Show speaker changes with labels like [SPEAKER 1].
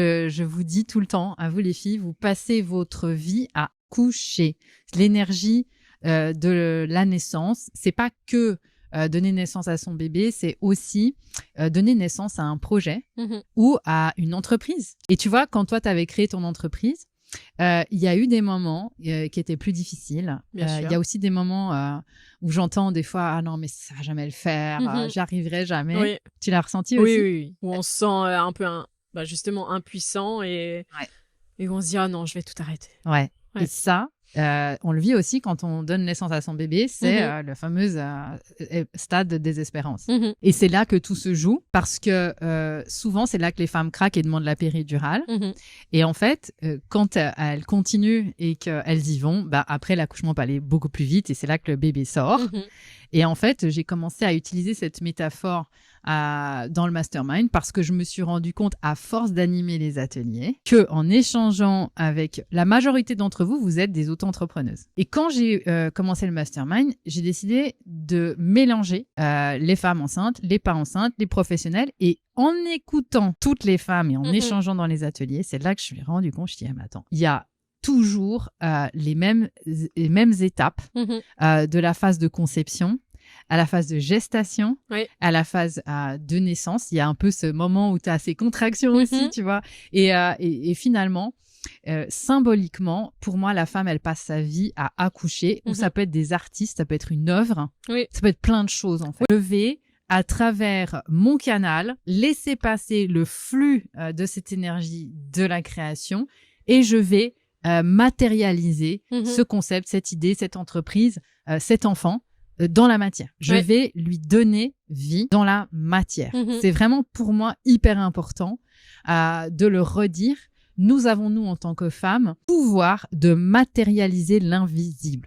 [SPEAKER 1] Je vous dis tout le temps, à vous les filles, vous passez votre vie à coucher. L'énergie de la naissance, c'est pas que donner naissance à son bébé, c'est aussi donner naissance à un projet ou à une entreprise. Et tu vois, quand toi, tu avais créé ton entreprise, il y a eu des moments qui étaient plus difficiles. Il y a aussi des moments où j'entends des fois « Ah non, mais ça va jamais le faire, j'y arriverai jamais.
[SPEAKER 2] Oui. »
[SPEAKER 1] Tu l'as ressenti aussi?
[SPEAKER 2] Oui. Où on se sent un peu justement impuissant et où on se dit « Ah non, je vais tout arrêter. »
[SPEAKER 1] Ouais. Et ça, on le vit aussi quand on donne naissance à son bébé, c'est le fameux stade de désespérance. Et c'est là que tout se joue parce que souvent, c'est là que les femmes craquent et demandent la péridurale. Et en fait, quand elles continuent et qu'elles y vont, après, l'accouchement peut aller beaucoup plus vite et c'est là que le bébé sort. Et en fait, j'ai commencé à utiliser cette métaphore dans le mastermind parce que je me suis rendu compte, à force d'animer les ateliers, que en échangeant avec la majorité d'entre vous, vous êtes des auto-entrepreneuses. Et quand j'ai commencé le mastermind, j'ai décidé de mélanger les femmes enceintes, les pas enceintes, les professionnels. Et en écoutant toutes les femmes et en échangeant dans les ateliers, c'est là que je me suis rendu compte, je me suis dit, mais attends, il y a toujours les mêmes étapes de la phase de conception à la phase de gestation, à la phase de naissance. Il y a un peu ce moment où tu as ces contractions aussi, tu vois. Et finalement, symboliquement, pour moi, la femme, elle passe sa vie à accoucher, ou ça peut être des artistes, ça peut être une œuvre, ça peut être plein de choses en fait. Lever à travers mon canal, laisser passer le flux de cette énergie de la création et je vais matérialiser ce concept, cette idée, cette entreprise, cet enfant dans la matière. Je vais lui donner vie dans la matière. C'est vraiment pour moi hyper important de le redire. Nous avons, nous, en tant que femmes, pouvoir de matérialiser l'invisible.